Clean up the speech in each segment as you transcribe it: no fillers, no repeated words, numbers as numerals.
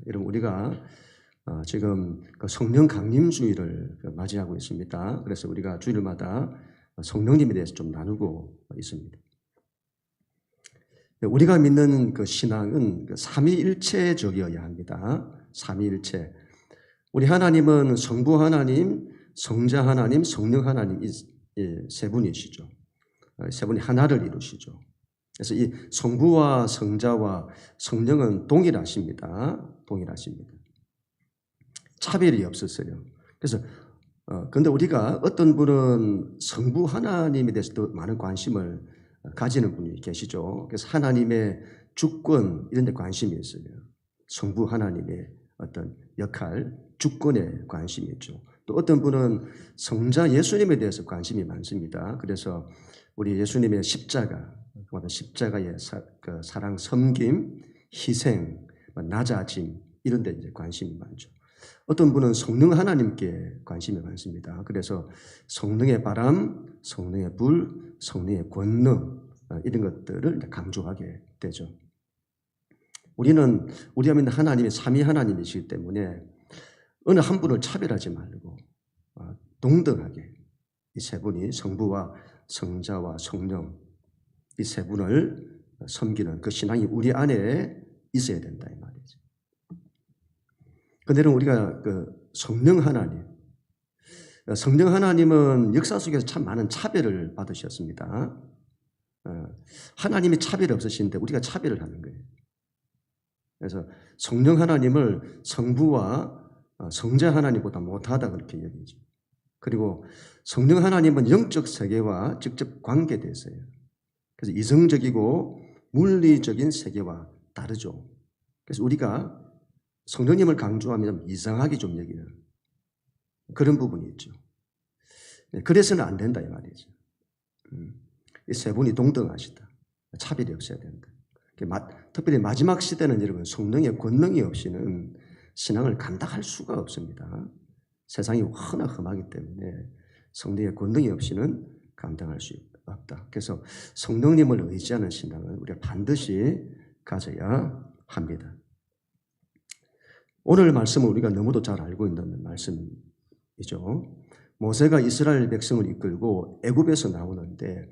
여러분 우리가 지금 그 성령 강림 주일을 맞이하고 있습니다. 그래서 우리가 주일마다 성령님에 대해서 좀 나누고 있습니다. 우리가 믿는 그 신앙은 삼위일체적이어야 합니다. 삼위일체. 우리 하나님은 성부 하나님, 성자 하나님, 성령 하나님 이 세 분이시죠. 세 분이 하나를 이루시죠. 그래서 이 성부와 성자와 성령은 동일하십니다. 동일하십니다. 차별이 없었어요. 그래서 근데 우리가 어떤 분은 성부 하나님에 대해서도 많은 관심을 가지는 분이 계시죠. 그래서 하나님의 주권 이런 데 관심이 있어요. 성부 하나님의 어떤 역할, 주권에 관심이 있죠. 또 어떤 분은 성자 예수님에 대해서 관심이 많습니다. 그래서 우리 예수님의 십자가의 사랑, 섬김, 희생, 낮아짐 이런 데 이제 관심이 많죠. 어떤 분은 성령 하나님께 관심이 많습니다. 그래서 성령의 바람, 성령의 불, 성령의 권능 이런 것들을 강조하게 되죠. 우리가 믿는 하나님이 삼위 하나님이시기 때문에 어느 한 분을 차별하지 말고 동등하게 이 세 분이 성부와 성자와 성령 이 세 분을 섬기는 그 신앙이 우리 안에 있어야 된다 이 말이죠. 그런데 우리가 성령 하나님은 역사 속에서 참 많은 차별을 받으셨습니다. 하나님이 차별이 없으신데 우리가 차별을 하는 거예요. 그래서 성령 하나님을 성부와 성자 하나님보다 못하다 그렇게 여기죠. 그리고 성령 하나님은 영적 세계와 직접 관계되어 있어요. 그래서 이성적이고 물리적인 세계와 다르죠. 그래서 우리가 성령님을 강조하면 이상하게 좀 여기는 그런 부분이 있죠. 그래서는 안 된다 이 말이죠. 이 세 분이 동등하시다. 차별이 없어야 된다. 특별히 마지막 시대는 여러분 성령의 권능이 없이는 신앙을 감당할 수가 없습니다. 세상이 워낙 험하기 때문에 성령의 권능이 없이는 감당할 수 없다. 그래서 성령님을 의지하는 신앙을 우리가 반드시 가져야 합니다. 오늘 말씀은 우리가 너무도 잘 알고 있는 말씀이죠. 모세가 이스라엘 백성을 이끌고 애굽에서 나오는데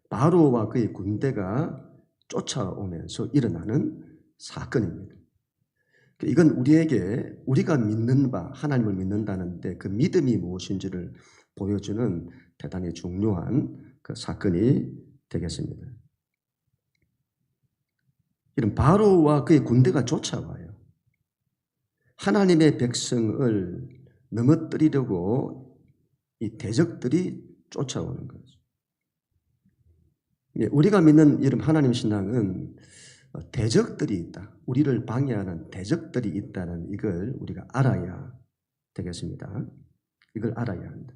바로와 그의 군대가 쫓아오면서 일어나는 사건입니다. 이건 우리가 믿는 바, 하나님을 믿는다는데 그 믿음이 무엇인지를 보여주는 대단히 중요한 그 사건이 되겠습니다. 이런 바로와 그의 군대가 쫓아와요. 하나님의 백성을 넘어뜨리려고 이 대적들이 쫓아오는 거죠. 우리가 믿는 이런 하나님 신앙은 대적들이 있다. 우리를 방해하는 대적들이 있다는 이걸 우리가 알아야 되겠습니다. 이걸 알아야 한다.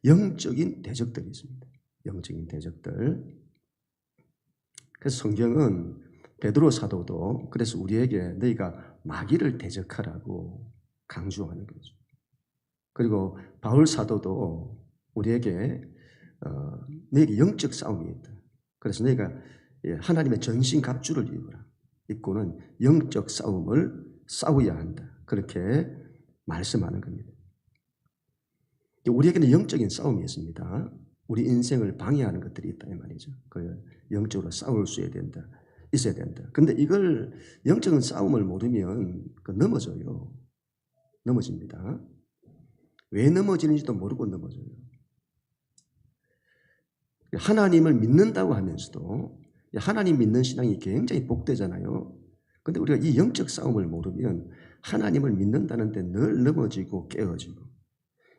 영적인 대적들이 있습니다. 영적인 대적들. 그래서 성경은 베드로 사도도 그래서 우리에게 너희가 마귀를 대적하라고 강조하는 거죠. 그리고 바울 사도도 우리에게 너희에게 영적 싸움이 있다. 그래서 너희가 하나님의 전신 갑주를 입고는 영적 싸움을 싸워야 한다. 그렇게 말씀하는 겁니다. 우리에게는 영적인 싸움이 있습니다. 우리 인생을 방해하는 것들이 있다 이 말이죠. 그 영적으로 싸울 수 있어야 된다. 근데 이걸 영적인 싸움을 모르면 넘어져요. 넘어집니다. 왜 넘어지는지도 모르고 넘어져요. 하나님을 믿는다고 하면서도 하나님 믿는 신앙이 굉장히 복되잖아요. 그런데 우리가 이 영적 싸움을 모르면 하나님을 믿는다는데 늘 넘어지고 깨어지고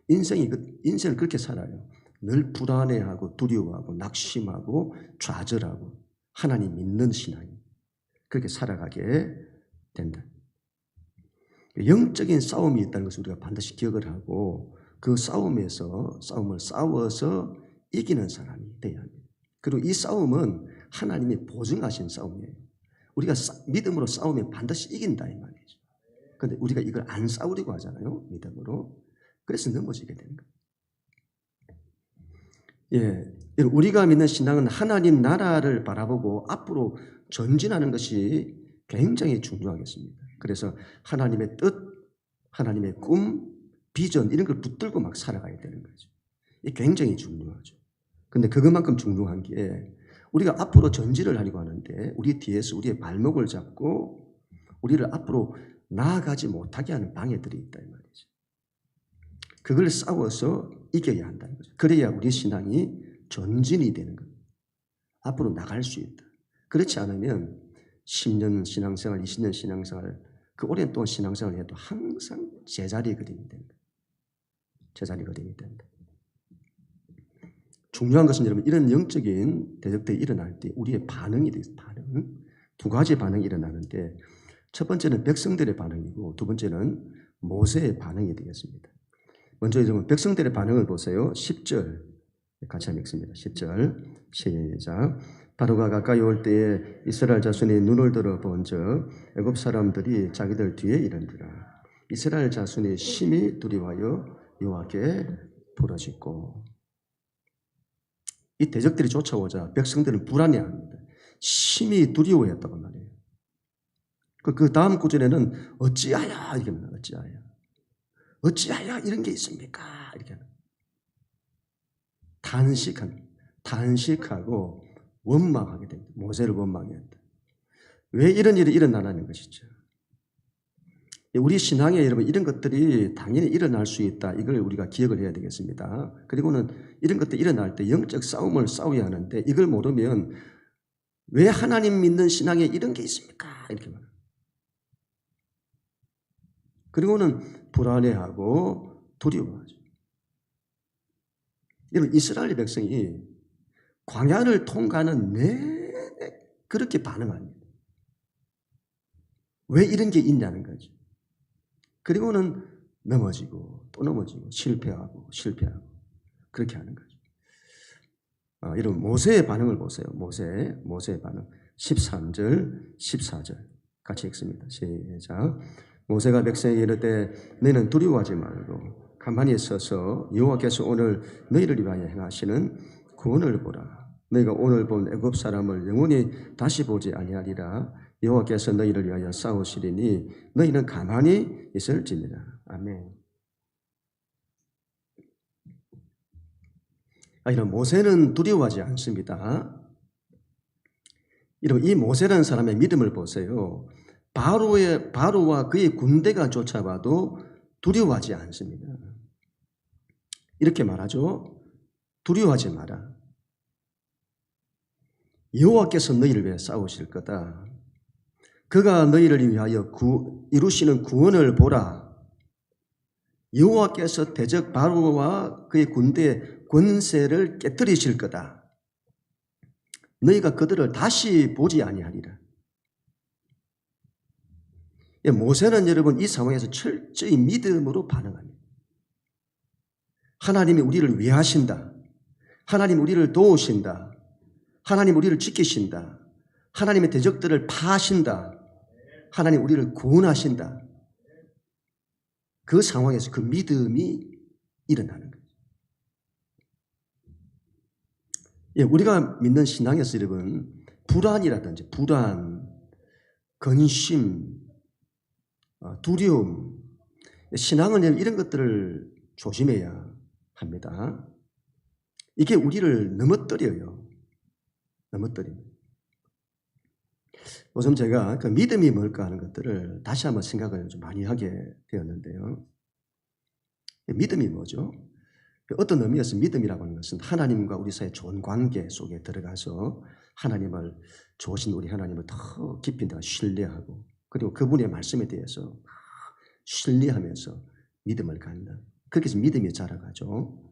인생을 그렇게 살아요. 늘 불안해하고 두려워하고 낙심하고 좌절하고 하나님 믿는 신앙이 그렇게 살아가게 된다. 영적인 싸움이 있다는 것을 우리가 반드시 기억을 하고 그 싸움을 싸워서 이기는 사람이 되어야 합니다. 그리고 이 싸움은 하나님이 보증하신 싸움이에요. 우리가 믿음으로 싸우면 반드시 이긴다 이 말이죠. 그런데 우리가 이걸 안 싸우려고 하잖아요. 믿음으로. 그래서 넘어지게 되는 거예요. 우리가 믿는 신앙은 하나님 나라를 바라보고 앞으로 전진하는 것이 굉장히 중요하겠습니다. 그래서 하나님의 뜻, 하나님의 꿈, 비전 이런 걸 붙들고 막 살아가야 되는 거죠. 이게 굉장히 중요하죠. 근데 그것만큼 중요한 게 우리가 앞으로 전진을 하려고 하는데 우리 뒤에서 우리의 발목을 잡고 우리를 앞으로 나아가지 못하게 하는 방해들이 있다 이 말이죠. 그걸 싸워서 이겨야 한다는 거죠. 그래야 우리 신앙이 전진이 되는 겁니다. 앞으로 나갈 수 있다. 그렇지 않으면 10년 신앙생활, 20년 신앙생활, 그 오랜 동안 신앙생활을 해도 항상 제자리 걸음이 된다. 제자리 걸음이 된다. 중요한 것은 여러분 이런 영적인 대적들이 일어날 때 우리의 반응이 돼요. 반응. 두 가지 반응이 일어나는데 첫 번째는 백성들의 반응이고 두 번째는 모세의 반응이 되겠습니다. 먼저 여러분 백성들의 반응을 보세요. 10절 같이 한번 읽습니다. 10절 시작. 바로가 가까이 올 때에 이스라엘 자손이 눈을 들어 본즉 애굽 사람들이 자기들 뒤에 이른지라. 이스라엘 자손이 심히 두려워하여 여호와께 부르짖고. 이 대적들이 쫓아오자 백성들은 불안해합니다. 심히 두려워했다고 말해요. 그 다음 구절에는 어찌하여 이렇게 말해요. 어찌하여 이런 게 있습니까? 이렇게 단식하고 원망하게 됩니다. 모세를 원망했다. 왜 이런 일이 일어나는 것이죠? 우리 신앙에 여러분 이런 것들이 당연히 일어날 수 있다. 이걸 우리가 기억을 해야 되겠습니다. 그리고는 이런 것들이 일어날 때 영적 싸움을 싸워야 하는데 이걸 모르면 왜 하나님 믿는 신앙에 이런 게 있습니까? 이렇게 말합니다. 그리고는 불안해하고 두려워하죠. 여러분 이스라엘 백성이 광야를 통과하는 내내 그렇게 반응합니다. 왜 이런 게 있냐는 거죠. 그리고는 넘어지고 또 넘어지고 실패하고 그렇게 하는 거죠. 여러분 모세의 반응을 보세요. 모세의 반응 13절 14절 같이 읽습니다. 시작. 모세가 백성에게 이르되 너희는 두려워하지 말고 가만히 서서 여호와께서 오늘 너희를 위하여 행하시는 구원을 보라. 너희가 오늘 본 애굽 사람을 영원히 다시 보지 아니하리라. 여호와께서 너희를 위하여 싸우시리니 너희는 가만히 있을지니라. 아멘. 이런 모세는 두려워하지 않습니다. 이 모세라는 사람의 믿음을 보세요. 바로와 그의 군대가 쫓아와도 두려워하지 않습니다. 이렇게 말하죠. 두려워하지 마라. 여호와께서 너희를 위해 싸우실 거다. 그가 너희를 위하여 이루시는 구원을 보라. 여호와께서 대적 바로와 그의 군대의 권세를 깨뜨리실 거다. 너희가 그들을 다시 보지 아니하리라. 모세는 여러분 이 상황에서 철저히 믿음으로 반응합니다. 하나님이 우리를 위하신다. 하나님 우리를 도우신다. 하나님 우리를 지키신다. 하나님의 대적들을 파하신다. 하나님 우리를 구원하신다. 그 상황에서 그 믿음이 일어나는 거예요. 우리가 믿는 신앙에서 여러분 불안이라든지 불안, 근심, 두려움, 신앙은 이런 것들을 조심해야 합니다. 이게 우리를 넘어뜨려요. 요즘 제가 그 믿음이 뭘까 하는 것들을 다시 한번 생각을 좀 많이 하게 되었는데요. 믿음이 뭐죠? 어떤 의미에서 믿음이라고 하는 것은 하나님과 우리 사이의 좋은 관계 속에 들어가서 하나님을 좋으신 우리 하나님을 더 깊이 내가 신뢰하고 그리고 그분의 말씀에 대해서 신뢰하면서 믿음을 갖는 그렇게 해서 믿음이 자라가죠.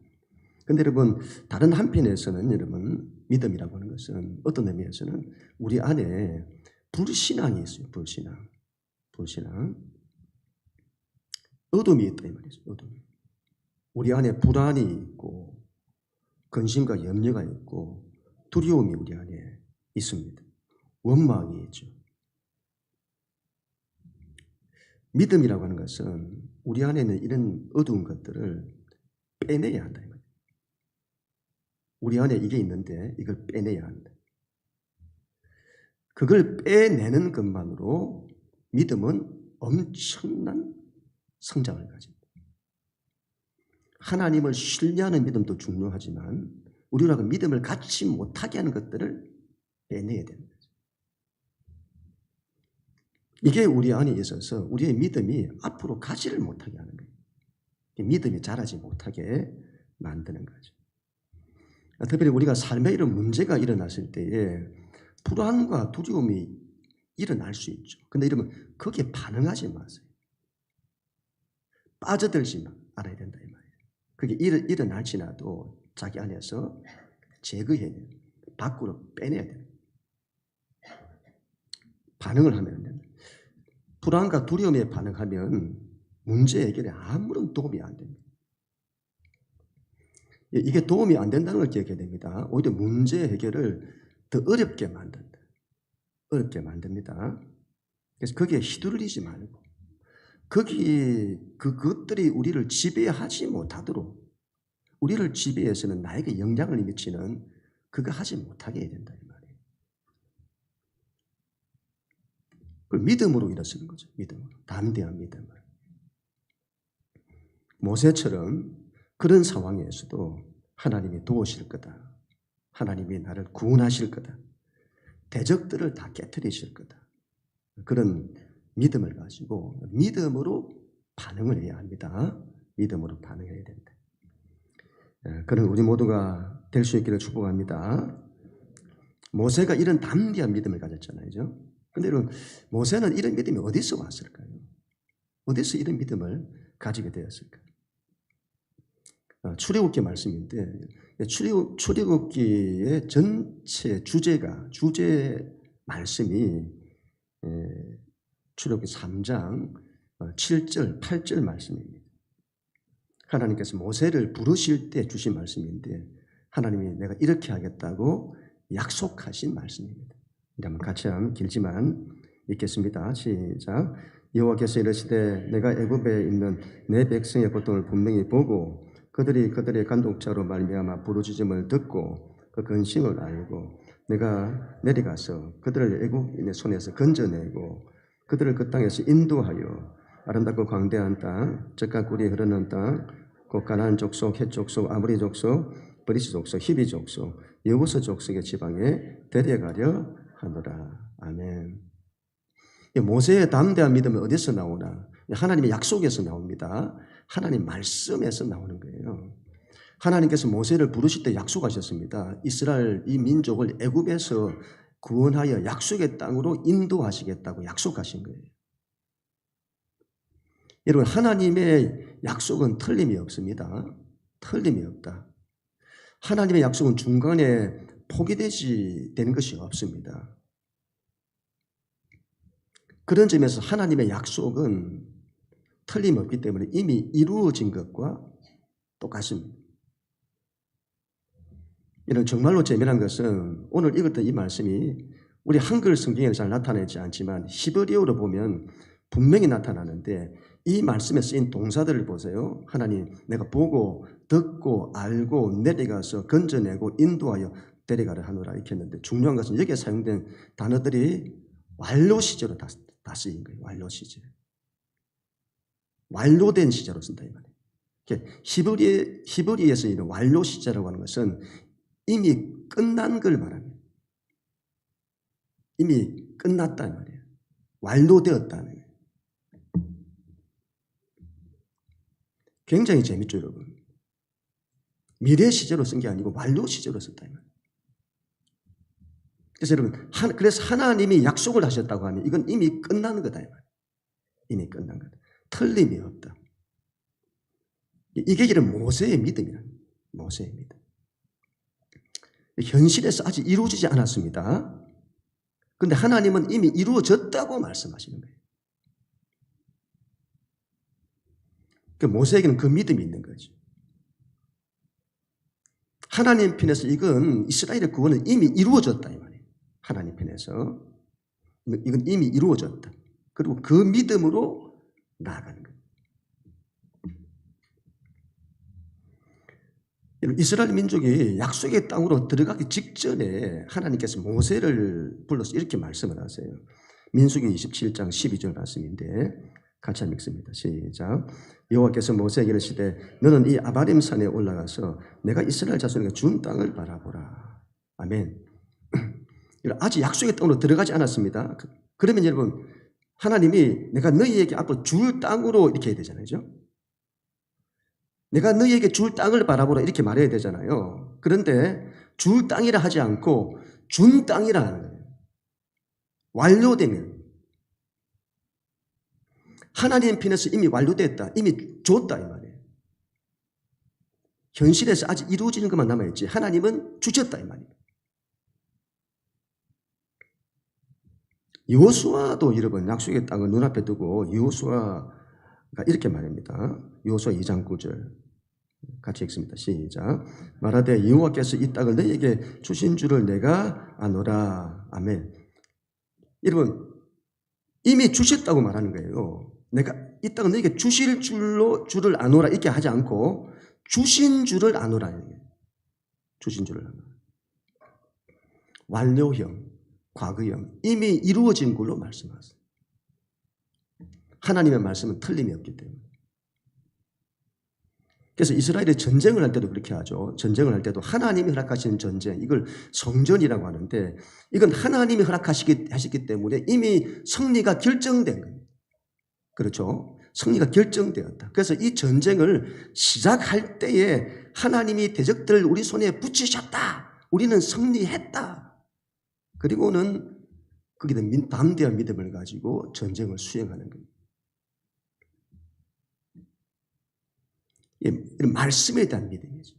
그런데 여러분 다른 한편에서는 여러분 믿음이라고 하는 것은 어떤 의미에서는 우리 안에 불신앙이 있어요. 불신앙. 어둠이 있다 이 말이죠. 어둠. 우리 안에 불안이 있고 근심과 염려가 있고 두려움이 우리 안에 있습니다. 원망이 있죠. 믿음이라고 하는 것은 우리 안에 있는 이런 어두운 것들을 빼내야 한다. 우리 안에 이게 있는데 이걸 빼내야 한다. 그걸 빼내는 것만으로 믿음은 엄청난 성장을 가집니다. 하나님을 신뢰하는 믿음도 중요하지만 우리라고 믿음을 갖지 못하게 하는 것들을 빼내야 됩니다. 이게 우리 안에 있어서 우리의 믿음이 앞으로 가지를 못하게 하는 거예요. 믿음이 자라지 못하게 만드는 거죠. 특별히 우리가 삶에 이런 문제가 일어났을 때에 불안과 두려움이 일어날 수 있죠. 근데 이러면 거기에 반응하지 마세요. 빠져들지 않아야 된다 이 말이에요. 그게 일어날지라도 자기 안에서 제거해야 돼요. 밖으로 빼내야 돼요. 반응을 하면 안 된다. 불안과 두려움에 반응하면 문제 해결에 아무런 도움이 안 됩니다. 이게 도움이 안 된다는 걸 기억해야 됩니다. 오히려 문제 해결을 더 어렵게 만든다. 어렵게 만듭니다. 그래서 거기에 휘둘리지 말고 그것들이 우리를 지배하지 못하도록 우리를 지배해서는 나에게 영향을 미치는 그거 하지 못하게 해야 된다 이 말이에요. 그걸 믿음으로 일어서는 거죠. 믿음으로. 담대한 믿음을. 모세처럼 그런 상황에서도 하나님이 도우실 거다. 하나님이 나를 구원하실 거다. 대적들을 다 깨트리실 거다. 그런 믿음을 가지고 믿음으로 반응을 해야 합니다. 믿음으로 반응해야 된다. 그런 우리 모두가 될 수 있기를 축복합니다. 모세가 이런 담대한 믿음을 가졌잖아요. 그런데 여러분, 모세는 이런 믿음이 어디서 왔을까요? 어디서 이런 믿음을 가지게 되었을까요? 출애굽기 말씀인데 출애굽기의 전체 주제 말씀이 출애굽기 3장 7절, 8절 말씀입니다. 하나님께서 모세를 부르실 때 주신 말씀인데 하나님이 내가 이렇게 하겠다고 약속하신 말씀입니다. 한번 같이 한번 길지만 읽겠습니다. 시작. 여호와께서 이르시되 내가 애굽에 있는 내 백성의 고통을 분명히 보고 그들이 그들의 간독자로 말미암아 부르짖음을 듣고 그 근심을 알고 내가 내려가서 그들을 애굽인의 손에서 건져내고 그들을 그 땅에서 인도하여 아름답고 광대한 땅, 젖과 꿀이 흐르는 땅, 곧 가나안 족속, 헷 족속, 아모리 족속, 브리스 족속, 히비 족속, 여부스 족속의 지방에 데려가려 하노라. 아멘. 모세의 담대한 믿음은 어디서 나오나? 하나님의 약속에서 나옵니다. 하나님 말씀에서 나오는 거예요. 하나님께서 모세를 부르실 때 약속하셨습니다. 이스라엘 이 민족을 애굽에서 구원하여 약속의 땅으로 인도하시겠다고 약속하신 거예요. 여러분, 하나님의 약속은 틀림이 없습니다. 틀림이 없다. 하나님의 약속은 중간에 포기되는 것이 없습니다. 그런 점에서 하나님의 약속은 틀림없기 때문에 이미 이루어진 것과 똑같습니다. 이런 정말로 재미난 것은 오늘 읽었던 이 말씀이 우리 한글 성경에는 잘 나타나지 않지만 히브리어로 보면 분명히 나타나는데 이 말씀에 쓰인 동사들을 보세요. 하나님 내가 보고 듣고 알고 내려가서 건져내고 인도하여 데려가려 하노라 이렇게 했는데 중요한 것은 여기에 사용된 단어들이 완료 시제로 다 쓰인 거예요. 완료 시제. 완료된 시제로 쓴다 이 말이에요. 히브리에서 이런 완료 시제라고 하는 것은 이미 끝난 걸 말합니다. 이미 끝났다 이 말이에요. 완료되었다는 거예요. 굉장히 재밌죠, 여러분. 미래 시제로 쓴 게 아니고 완료 시제로 썼다 이 말이에요. 그래서 여러분, 그래서 하나님이 약속을 하셨다고 하면 이건 이미 끝나는 거다 이 말이에요. 이미 끝난 거다. 틀림이 없다. 이게 이런 모세의 믿음이란 모세의 믿음. 현실에서 아직 이루어지지 않았습니다. 그런데 하나님은 이미 이루어졌다고 말씀하시는 거예요. 모세에게는 그 믿음이 있는 거죠. 하나님 편에서 이건 이스라엘의 구원은 이미 이루어졌다 이 말이에요. 하나님 편에서 이건 이미 이루어졌다. 그리고 그 믿음으로 나아가는 거예요. 이스라엘 민족이 약속의 땅으로 들어가기 직전에 하나님께서 모세를 불러서 이렇게 말씀을 하세요. 민수기 27장 12절 말씀인데 같이 읽습니다. 시작. 여호와께서 모세에게 이르시되 너는 이 아바림 산에 올라가서 내가 이스라엘 자손에게 준 땅을 바라보라. 아멘. 아직 약속의 땅으로 들어가지 않았습니다. 그러면 여러분 하나님이 내가 너희에게 앞으로 줄 땅으로 이렇게 해야 되잖아요. 내가 너희에게 줄 땅을 바라보라 이렇게 말해야 되잖아요. 그런데 줄 땅이라 하지 않고 준 땅이라 하는 거예요. 완료되면. 하나님 편에서 이미 완료됐다. 이미 줬다 이 말이에요. 현실에서 아직 이루어지는 것만 남아있지 하나님은 주셨다 이 말이에요. 여호수아도 여러분 약속의 땅을 눈앞에 두고 여호수아가 이렇게 말합니다. 여호수아 2장 9절 같이 읽습니다. 시작. 말하되 여호와께서 이 땅을 너희에게 주신 줄을 내가 아노라. 아멘. 여러분 이미 주셨다고 말하는 거예요. 내가 이 땅을 너희에게 주실 줄을 아노라 이렇게 하지 않고 주신 줄을 아노라. 주신 줄을 아노라. 완료형, 과거형, 이미 이루어진 걸로 말씀하세요. 하나님의 말씀은 틀림이 없기 때문에. 그래서 이스라엘이 전쟁을 할 때도 그렇게 하죠. 전쟁을 할 때도 하나님이 허락하시는 전쟁, 이걸 성전이라고 하는데 이건 하나님이 허락하시기 때문에 이미 승리가 결정된 거예요. 그렇죠? 승리가 결정되었다. 그래서 이 전쟁을 시작할 때에 하나님이 대적들을 우리 손에 붙이셨다. 우리는 승리했다. 그리고는 거기에 담대한 믿음을 가지고 전쟁을 수행하는 겁니다. 이런 말씀에 대한 믿음이죠.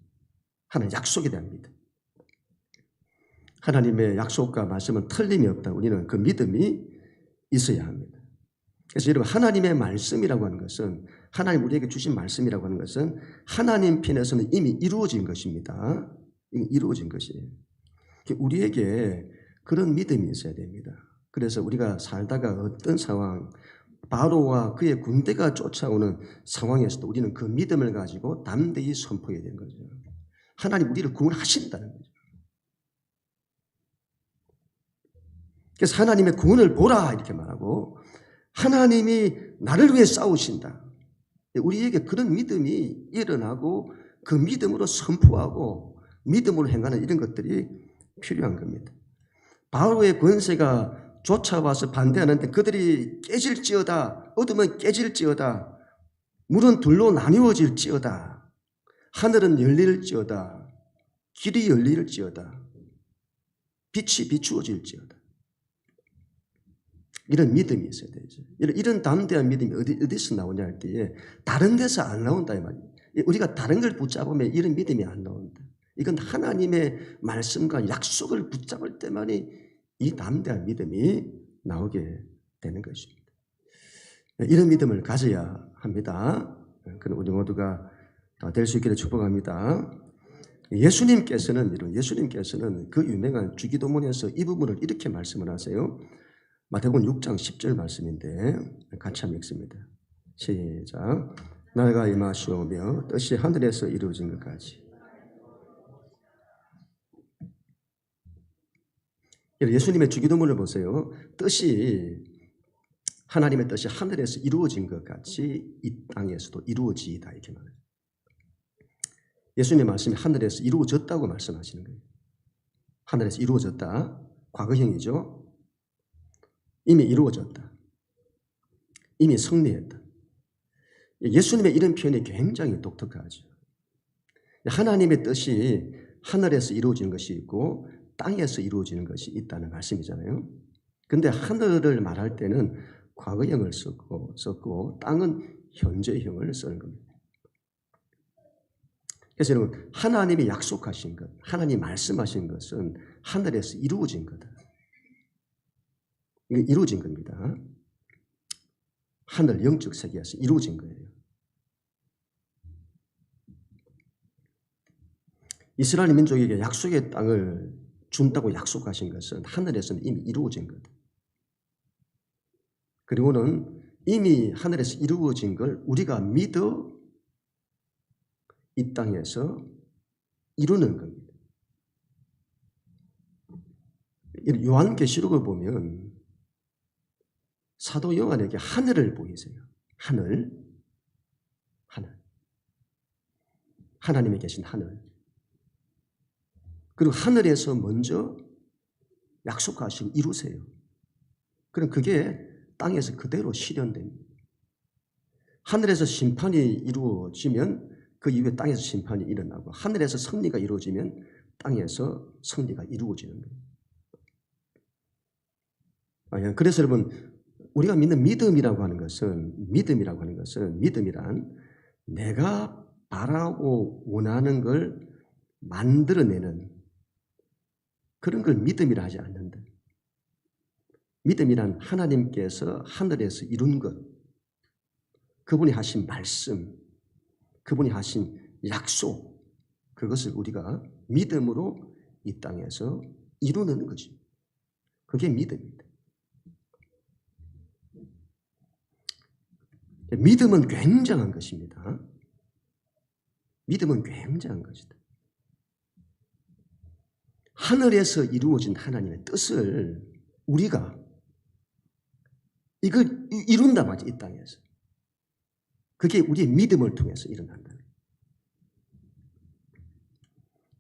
하나님 약속에 대한 믿음. 하나님의 약속과 말씀은 틀림이 없다. 우리는 그 믿음이 있어야 합니다. 그래서 여러분 하나님의 말씀이라고 하는 것은 하나님 우리에게 주신 말씀이라고 하는 것은 하나님 편에서는 이미 이루어진 것입니다. 이루어진 것이에요. 우리에게 그런 믿음이 있어야 됩니다. 그래서 우리가 살다가 어떤 상황, 바로와 그의 군대가 쫓아오는 상황에서도 우리는 그 믿음을 가지고 담대히 선포해야 되는 거죠. 하나님 우리를 구원하신다는 거죠. 그래서 하나님의 구원을 보라 이렇게 말하고 하나님이 나를 위해 싸우신다. 우리에게 그런 믿음이 일어나고 그 믿음으로 선포하고 믿음으로 행하는 이런 것들이 필요한 겁니다. 바로의 권세가 쫓아와서 반대하는데 그들이 깨질지어다. 어둠은 깨질지어다. 물은 둘로 나뉘어질지어다. 하늘은 열릴지어다. 길이 열릴지어다. 빛이 비추어질지어다. 이런 믿음이 있어야 되죠. 이런 담대한 믿음이 어디서 나오냐 할 때에 다른 데서 안 나온다 이 말이에요. 우리가 다른 걸 붙잡으면 이런 믿음이 안 나온다. 이건 하나님의 말씀과 약속을 붙잡을 때만이 이 담대한 믿음이 나오게 되는 것입니다. 이런 믿음을 가져야 합니다. 그럼 우리 모두가 다 될 수 있기를 축복합니다. 예수님께서는 그 유명한 주기도문에서 이 부분을 이렇게 말씀을 하세요. 마태복음 6장 10절 말씀인데 같이 한번 읽습니다. 시작. 나가 임하시오며 뜻이 하늘에서 이루어진 것 같이. 예수님의 주기도문을 보세요. 하나님의 뜻이 하늘에서 이루어진 것 같이 이 땅에서도 이루어지이다 이렇게 말해요. 예수님의 말씀이 하늘에서 이루어졌다고 말씀하시는 거예요. 하늘에서 이루어졌다. 과거형이죠. 이미 이루어졌다. 이미 승리했다. 예수님의 이런 표현이 굉장히 독특하죠. 하나님의 뜻이 하늘에서 이루어지는 것이 있고 땅에서 이루어지는 것이 있다는 말씀이잖아요. 그런데 하늘을 말할 때는 과거형을 썼고 땅은 현재형을 쓰는 겁니다. 그래서 여러분 하나님이 약속하신 것, 하나님이 말씀하신 것은 하늘에서 이루어진 거다. 이게 이루어진 겁니다. 하늘 영적 세계에서 이루어진 거예요. 이스라엘 민족에게 약속의 땅을 준다고 약속하신 것은 하늘에서는 이미 이루어진 거다. 그리고는 이미 하늘에서 이루어진 걸 우리가 믿어 이 땅에서 이루는 겁니다. 요한계시록을 보면 사도 요한에게 하늘을 보이세요. 하늘. 하나님이 계신 하늘. 그리고 하늘에서 먼저 약속하시고 이루세요. 그럼 그게 땅에서 그대로 실현됩니다. 하늘에서 심판이 이루어지면 그 이후에 땅에서 심판이 일어나고, 하늘에서 승리가 이루어지면 땅에서 승리가 이루어지는 거예요. 그래서 여러분, 우리가 믿는 믿음이라고 하는 것은, 믿음이란 내가 바라고 원하는 걸 만들어내는 그런 걸 믿음이라 하지 않는다. 믿음이란 하나님께서 하늘에서 이룬 것, 그분이 하신 말씀, 그분이 하신 약속, 그것을 우리가 믿음으로 이 땅에서 이루는 것입니다. 그게 믿음입니다. 믿음은 굉장한 것입니다. 믿음은 굉장한 것이다. 하늘에서 이루어진 하나님의 뜻을 우리가 이걸 이룬단 말이죠. 이 땅에서. 그게 우리의 믿음을 통해서 일어난다.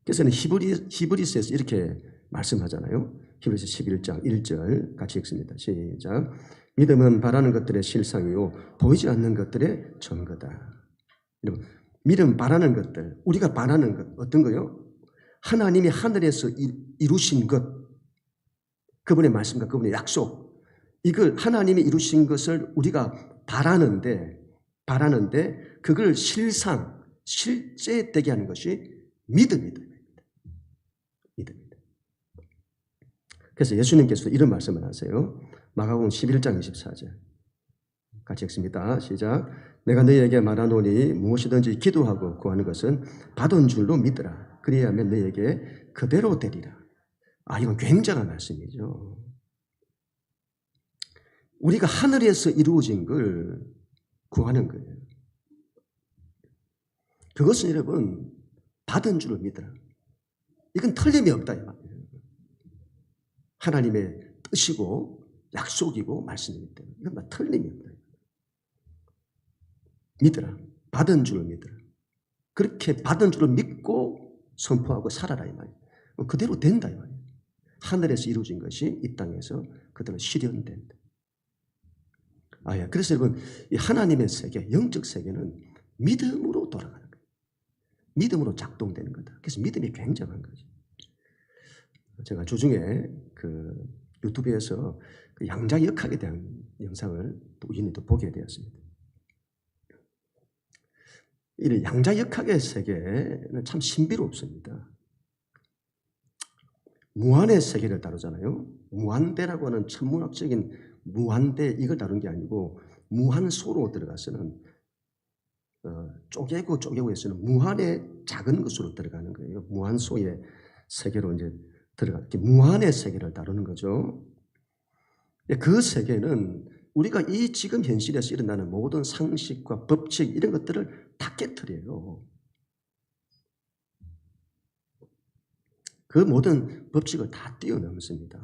그래서 히브리서에서 이렇게 말씀하잖아요. 히브리서 11장 1절 같이 읽습니다. 시작. 믿음은 바라는 것들의 실상이요 보이지 않는 것들의 증거다. 믿음 바라는 것들, 우리가 바라는 것 어떤 거요? 하나님이 하늘에서 이루신 것, 그분의 말씀과 그분의 약속, 이걸 하나님이 이루신 것을 우리가 바라는데 그걸 실제되게 하는 것이 믿음이다. 믿음이다. 그래서 예수님께서 이런 말씀을 하세요. 마가복음 11장 24절 같이 읽습니다. 시작. 내가 너희에게 말하노니 무엇이든지 기도하고 구하는 것은 받은 줄로 믿으라. 그리하면 너희에게 그대로 되리라. 이건 굉장한 말씀이죠. 우리가 하늘에서 이루어진 걸 구하는 거예요. 그것은 여러분 받은 줄로 믿으라. 이건 틀림이 없다 이 말이에요. 하나님의 뜻이고 약속이고 말씀이기 때문에 이건 틀림이 없다. 믿으라. 받은 줄로 믿으라. 그렇게 받은 줄로 믿고 선포하고 살아라 이 말이에요. 그대로 된다 이 말이에요. 하늘에서 이루어진 것이 이 땅에서 그대로 실현된다. 그래서 여러분 이 하나님의 세계, 영적 세계는 믿음으로 돌아가는 거예요. 믿음으로 작동되는 거다. 그래서 믿음이 굉장한 거죠. 제가 주중에 그 유튜브에서 그 양자역학에 대한 영상을 또 우연히 또 보게 되었습니다. 이 양자역학의 세계는 참 신비롭습니다. 무한의 세계를 다루잖아요. 무한대라고 하는 천문학적인 무한대 이걸 다룬 게 아니고 무한소로 들어가서는 쪼개고에서는 무한의 작은 것으로 들어가는 거예요. 무한소의 세계로 이제 들어가 무한의 세계를 다루는 거죠. 그 세계는 우리가 이 지금 현실에서 일어나는 모든 상식과 법칙 이런 것들을 다 깨트려요. 그 모든 법칙을 다 뛰어넘습니다.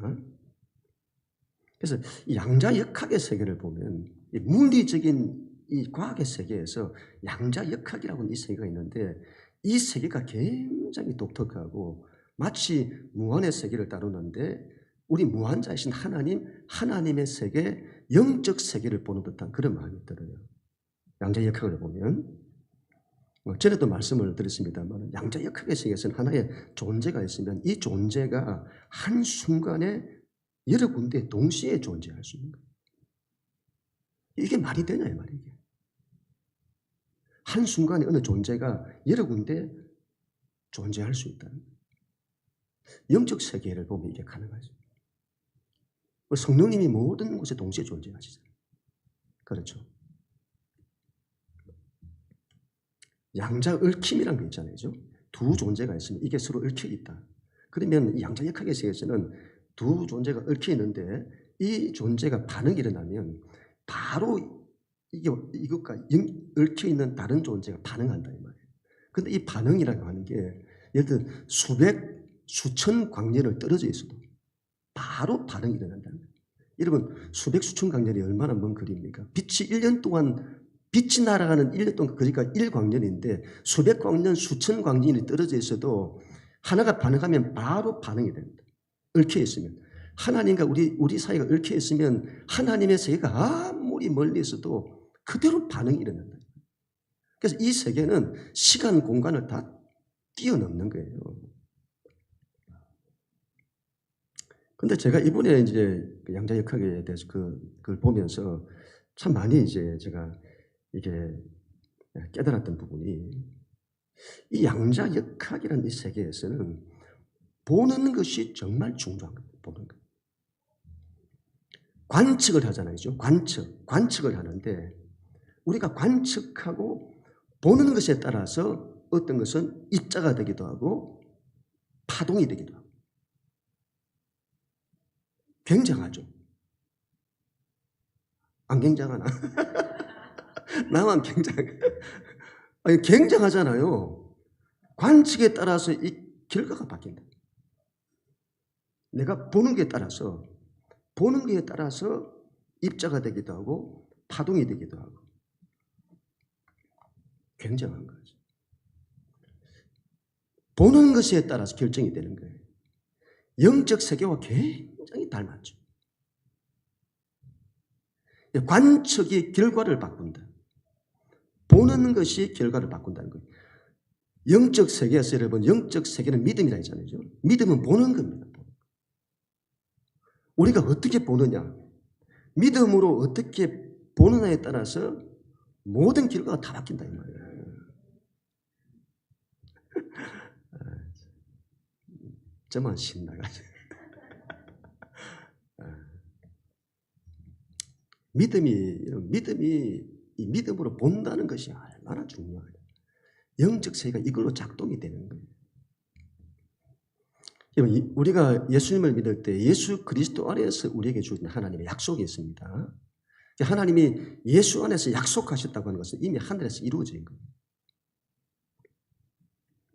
그래서 이 양자역학의 세계를 보면 이 물리적인 이 과학의 세계에서 양자역학이라고 하는 이 세계가 있는데 이 세계가 굉장히 독특하고 마치 무한의 세계를 다루는데 우리 무한자이신 하나님의 세계, 영적 세계를 보는 듯한 그런 마음이 들어요. 양자역학을 보면. 전에도 말씀을 드렸습니다만 양자역학의 세계에서는 하나의 존재가 있으면 이 존재가 한순간에 여러 군데 동시에 존재할 수 있는 거예요. 이게 말이 되냐 이 말이에요. 한순간에 어느 존재가 여러 군데 존재할 수 있다. 영적 세계를 보면 이게 가능하죠. 성령님이 모든 곳에 동시에 존재하시잖아요. 그렇죠. 양자 얽힘이라는 게 있잖아요. 두 존재가 있으면 이게 서로 얽혀 있다. 그러면 이 양자역학의 세계에서는 두 존재가 얽혀 있는데 이 존재가 반응이 일어나면 바로 이것과 얽혀 있는 다른 존재가 반응한다 이 말이에요. 그런데 이 반응이라고 하는 게 예를 들어 수천 광년을 떨어져 있어도 바로 반응이 일어난다는 거예요. 여러분 수천 광년이 얼마나 먼 거리입니까? 빛이 1년 동안 빛이 날아가는 1년 동안 그러니까 1광년인데 수백 광년 수천 광년이 떨어져 있어도 하나가 반응하면 바로 반응이 됩니다. 얽혀 있으면 하나님과 우리 사이가 얽혀 있으면 하나님의 세계가 아무리 멀리 있어도 그대로 반응이 일어난다. 그래서 이 세계는 시간 공간을 다 뛰어넘는 거예요. 근데 제가 이번에 이제 양자역학에 대해서 그걸 보면서 참 많이 이제 제가 이게 깨달았던 부분이 이 양자역학이라는 이 세계에서는 보는 것이 정말 중요한 거예요. 보는 것. 관측을 하잖아요. 관측을 하는데 우리가 관측하고 보는 것에 따라서 어떤 것은 입자가 되기도 하고 파동이 되기도 하고 굉장하죠. 안 굉장하나? 나만 아니, 굉장하잖아요. 관측에 따라서 이 결과가 바뀐다. 내가 보는 게 따라서 입자가 되기도 하고 파동이 되기도 하고 굉장한 거죠. 보는 것에 따라서 결정이 되는 거예요. 영적 세계와 굉장히 닮았죠. 관측이 결과를 바꾼다. 보는 것이 결과를 바꾼다는 거예요. 영적 세계에서 여러분 영적 세계는 믿음이라 했잖아요. 믿음은 보는 겁니다. 우리가 어떻게 보느냐 믿음으로 어떻게 보느냐에 따라서 모든 결과가 다 바뀐다 이 말이에요. 저만 신나가지고 믿음으로 본다는 것이 얼마나 중요해요. 영적 세계가 이걸로 작동이 되는 거예요. 우리가 예수님을 믿을 때 예수 그리스도 안에서 우리에게 주신 하나님의 약속이 있습니다. 하나님이 예수 안에서 약속하셨다고 하는 것은 이미 하늘에서 이루어진 거예요.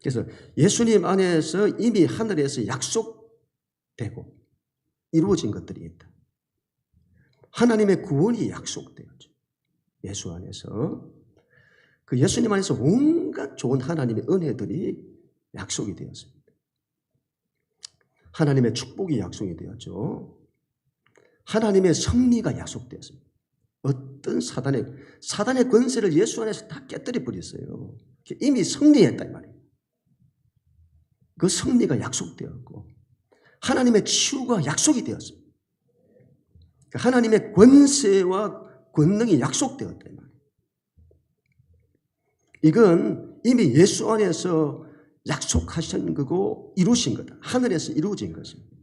그래서 예수님 안에서 이미 하늘에서 약속되고 이루어진 것들이 있다. 하나님의 구원이 약속되었죠. 예수 안에서. 그 예수님 안에서 온갖 좋은 하나님의 은혜들이 약속이 되었습니다. 하나님의 축복이 약속이 되었죠. 하나님의 승리가 약속되었습니다. 어떤 사단의 권세를 예수 안에서 다 깨뜨려 버렸어요. 이미 승리했다 이 말이에요. 그 승리가 약속되었고 하나님의 치유가 약속이 되었습니다. 하나님의 권세와 권능이 약속되었다 이 말이에요. 이건 이미 예수 안에서 약속하신 거고 이루신 거다. 하늘에서 이루어진 것입니다.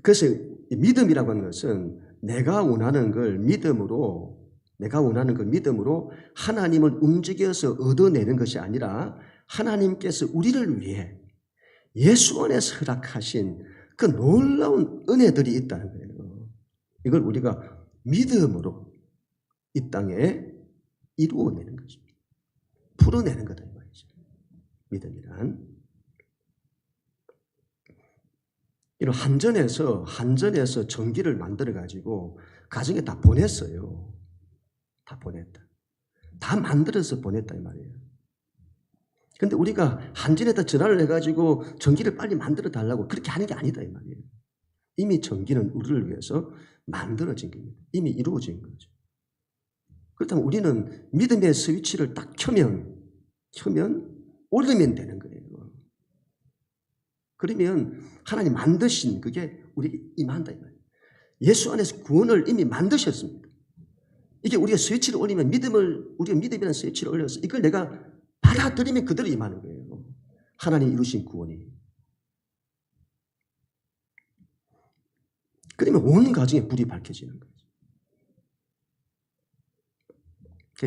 그래서 믿음이라고 하는 것은 내가 원하는 걸 믿음으로 하나님을 움직여서 얻어내는 것이 아니라 하나님께서 우리를 위해 예수 안에서 허락하신 그 놀라운 은혜들이 있다는 거예요. 이걸 우리가 믿음으로 이 땅에 이루어내는 거죠. 풀어내는 거다 이 말이죠. 믿음이란 이런 한전에서 전기를 만들어 가지고 가정에 다 보냈어요. 다 보냈다. 다 만들어서 보냈다 이 말이에요. 근데 우리가 한전에다 전화를 해가지고 전기를 빨리 만들어 달라고 그렇게 하는 게 아니다 이 말이에요. 이미 전기는 우리를 위해서 만들어진 겁니다. 이미 이루어진 거죠. 그렇다면 우리는 믿음의 스위치를 딱 켜면 올리면 되는 거예요. 그러면 하나님 만드신 그게 우리에게 임한다 이 말이에요. 예수 안에서 구원을 이미 만드셨습니다. 이게 우리가 스위치를 올리면 우리가 믿음이라는 스위치를 올려서 이걸 내가 받아들이면 그대로 임하는 거예요. 하나님 이루신 구원이. 그러면 온 가정에 불이 밝혀지는 거예요.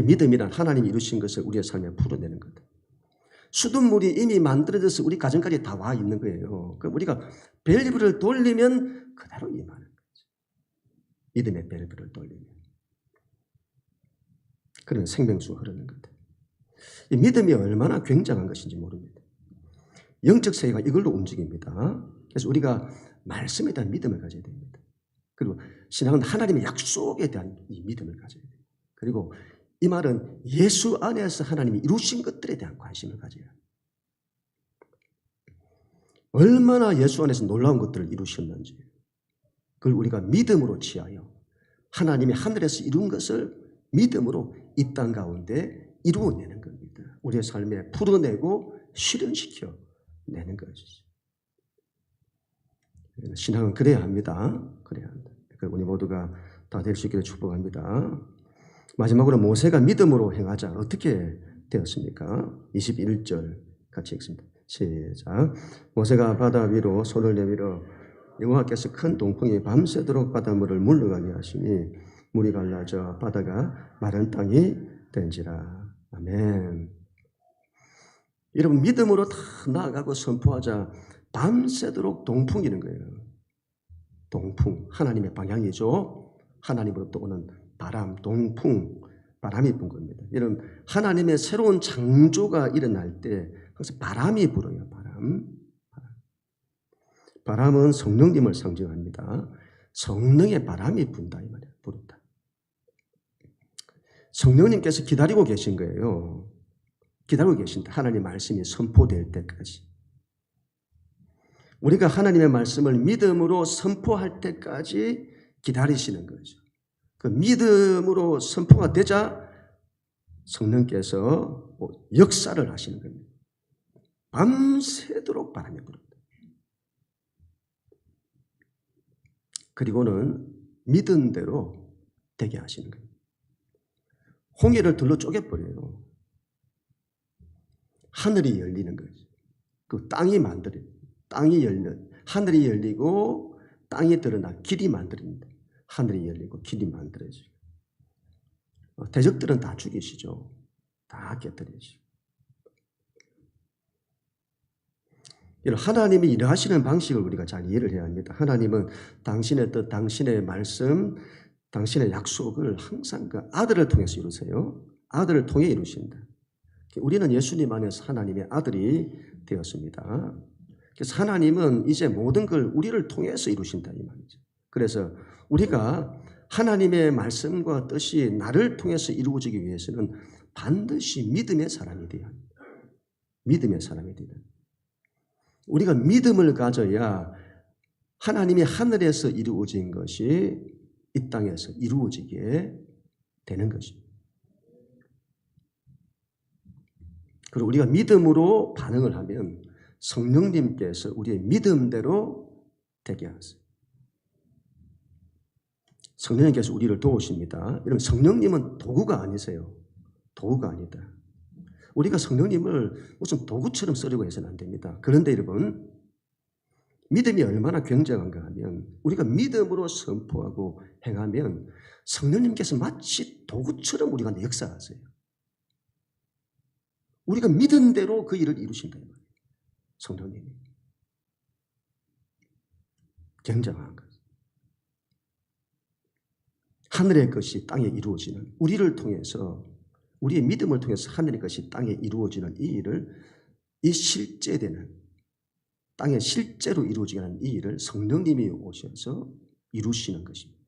믿음이란 하나님이 이루신 것을 우리의 삶에 풀어내는 거다. 수돗물이 이미 만들어져서 우리 가정까지 다 와 있는 거예요. 그럼 우리가 밸브를 돌리면 그대로 임하는 거죠. 믿음의 밸브를 돌리면. 그런 생명수가 흐르는 거다. 이 믿음이 얼마나 굉장한 것인지 모릅니다. 영적 세계가 이걸로 움직입니다. 그래서 우리가 말씀에 대한 믿음을 가져야 됩니다. 그리고 신앙은 하나님의 약속에 대한 이 믿음을 가져야 돼요. 그리고 이 말은 예수 안에서 하나님이 이루신 것들에 대한 관심을 가져야 해요. 얼마나 예수 안에서 놀라운 것들을 이루셨는지 그걸 우리가 믿음으로 취하여 하나님이 하늘에서 이룬 것을 믿음으로 이 땅 가운데 이루어내는 겁니다. 우리의 삶에 풀어내고 실현시켜 내는 것이죠. 신앙은 그래야 합니다. 그래야 합니다. 우리 모두가 다 될 수 있기를 축복합니다. 마지막으로 모세가 믿음으로 행하자. 어떻게 되었습니까? 21절 같이 읽습니다. 시작. 모세가 바다 위로 손을 내밀어 여호와께서 큰 동풍이 밤새도록 바닷물을 물러가게 하시니 물이 갈라져 바다가 마른 땅이 된지라. 아멘. 여러분 믿음으로 다 나아가고 선포하자. 밤새도록 동풍이는 거예요. 동풍, 하나님의 방향이죠. 하나님으로부터 오는 바람, 동풍, 바람이 분 겁니다. 여러분 하나님의 새로운 창조가 일어날 때 항상 바람이 불어요. 바람은 성령님을 상징합니다. 성령의 바람이 분다 이 말이에요. 부른다. 성령님께서 기다리고 계신 거예요. 기다리고 계신다. 하나님의 말씀이 선포될 때까지. 우리가 하나님의 말씀을 믿음으로 선포할 때까지 기다리시는 거죠. 그 믿음으로 선포가 되자 성령께서 역사를 하시는 겁니다. 밤새도록 바람이 불어요. 그리고는 믿은 대로 되게 하시는 거예요. 홍해를 둘러 쪼개버려요. 하늘이 열리는 거죠. 그 땅이 만들어요. 땅이 열는, 하늘이 열리고 땅이 드러나 길이 만들어집니다. 하늘이 열리고 길이 만들어져요. 대적들은 다 죽이시죠. 다 깨뜨리시죠. 하나님이 일하시는 방식을 우리가 잘 이해를 해야 합니다. 하나님은 당신의 뜻, 당신의 말씀, 당신의 약속을 항상 그 아들을 통해서 이루세요. 아들을 통해 이루신다. 우리는 예수님 안에서 하나님의 아들이 되었습니다. 그래서 하나님은 이제 모든 걸 우리를 통해서 이루신다 이 말이죠. 그래서 우리가 하나님의 말씀과 뜻이 나를 통해서 이루어지기 위해서는 반드시 믿음의 사람이 되어야 합니다. 믿음의 사람이 되어야 합니다. 우리가 믿음을 가져야 하나님이 하늘에서 이루어진 것이 이 땅에서 이루어지게 되는 것입니다. 그리고 우리가 믿음으로 반응을 하면 성령님께서 우리의 믿음대로 되게 하세요. 성령님께서 우리를 도우십니다. 여러분 성령님은 도구가 아니세요. 도구가 아니다. 우리가 성령님을 무슨 도구처럼 쓰려고 해서는 안 됩니다. 그런데 여러분 믿음이 얼마나 굉장한가 하면 우리가 믿음으로 선포하고 행하면 성령님께서 마치 도구처럼 우리 가운데 역사하세요. 우리가 믿은 대로 그 일을 이루신다. 성령님이. 굉장한 것. 하늘의 것이 땅에 이루어지는 우리를 통해서 우리의 믿음을 통해서 하늘의 것이 땅에 이루어지는 이 일을 이 실제되는 땅에 실제로 이루어지게 하는 이 일을 성령님이 오셔서 이루시는 것입니다.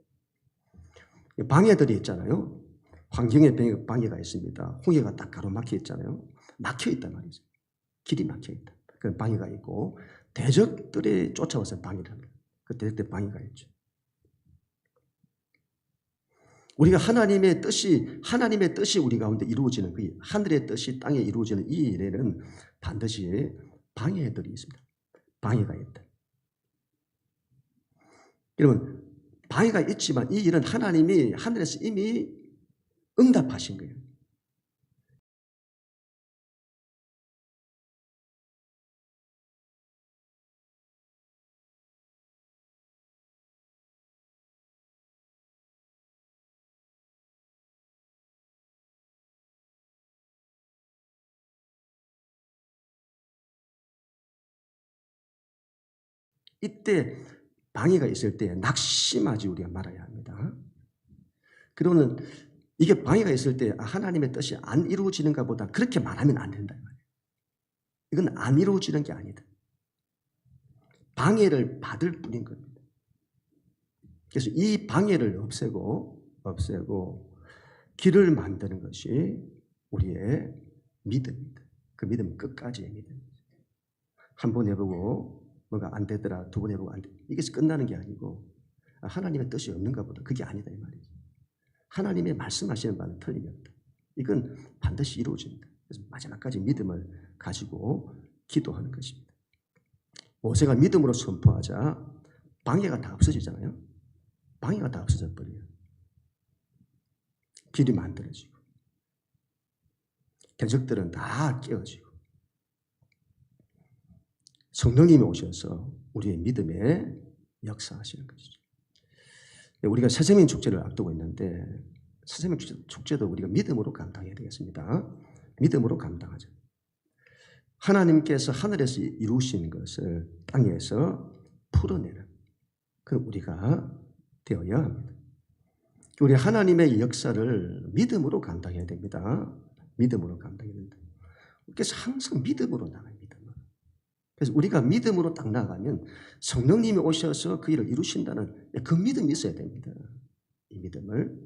방해들이 있잖아요. 환경에 방해가 있습니다. 홍해가 딱 가로막혀 있잖아요. 막혀 있단 말이죠. 길이 막혀 있다. 그런 방해가 있고 대적들이 쫓아와서 방해를 합니다. 그 대적들 방해가 있죠. 우리가 하나님의 뜻이 우리 가운데 이루어지는 그 하늘의 뜻이 땅에 이루어지는 이 일에는 반드시 방해들이 있습니다. 방해가 있다. 여러분, 방해가 있지만 이 일은 하나님이 하늘에서 이미 응답하신 거예요. 이때 방해가 있을 때 낙심하지 우리가 말아야 합니다. 그러면 이게 방해가 있을 때 하나님의 뜻이 안 이루어지는가 보다 그렇게 말하면 안 된다. 이건 안 이루어지는 게 아니다. 방해를 받을 뿐인 겁니다. 그래서 이 방해를 없애고 길을 만드는 것이 우리의 믿음입니다. 그 믿음은 끝까지의 믿음입니다. 한 번 해보고 뭐가 안 되더라, 두 번 해보고 안 돼. 이게 끝나는 게 아니고 하나님의 뜻이 없는가 보다. 그게 아니다 이 말이죠. 하나님의 말씀하시는 바는 틀림없다. 이건 반드시 이루어진다. 그래서 마지막까지 믿음을 가지고 기도하는 것입니다. 모세가 믿음으로 선포하자 방해가 다 없어지잖아요. 방해가 다 없어져 버려요. 길이 만들어지고 대적들은 다 깨어지고 성령님이 오셔서 우리의 믿음에 역사하시는 것이죠. 우리가 새세민 축제를 앞두고 있는데 새세민 축제도 우리가 믿음으로 감당해야 되겠습니다. 믿음으로 감당하자. 하나님께서 하늘에서 이루신 것을 땅에서 풀어내는 그 우리가 되어야 합니다. 우리 하나님의 역사를 믿음으로 감당해야 됩니다. 믿음으로 감당해야 된다. 그래서 항상 믿음으로 나가요. 믿음으로. 그래서 우리가 믿음으로 딱 나가면 성령님이 오셔서 그 일을 이루신다는 그 믿음이 있어야 됩니다. 이 믿음을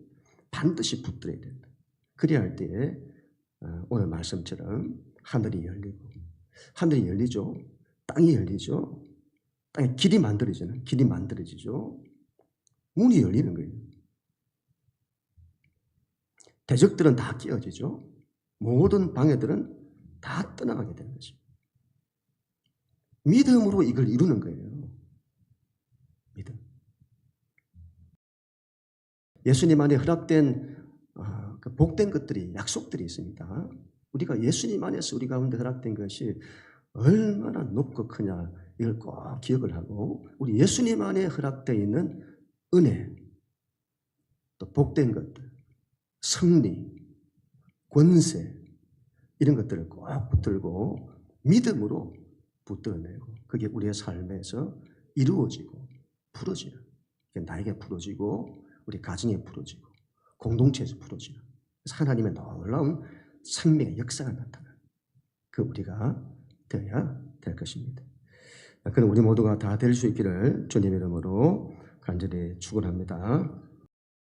반드시 붙들어야 된다. 그래야 할 때에 오늘 말씀처럼 하늘이 열리고 하늘이 열리죠. 땅이 열리죠. 땅에 길이 만들어지죠. 문이 열리는 거예요. 대적들은 다 깨어지죠. 모든 방해들은 다 떠나가게 되는 것입니다. 믿음으로 이걸 이루는 거예요. 믿음. 예수님 안에 허락된 그 복된 것들이 약속들이 있습니다. 우리가 예수님 안에서 우리 가운데 허락된 것이 얼마나 높고 크냐 이걸 꼭 기억을 하고 우리 예수님 안에 허락되어 있는 은혜 또 복된 것들 승리 권세 이런 것들을 꼭 붙들고 믿음으로 붙들어내고 그게 우리의 삶에서 이루어지고 풀어지는 나에게 풀어지고 우리 가정에 풀어지고 공동체에서 풀어지는 그래서 하나님의 놀라운 생명의 역사가 나타나는 그 우리가 되어야 될 것입니다. 그럼 우리 모두가 다 될 수 있기를 주님의 이름으로 간절히 축원합니다.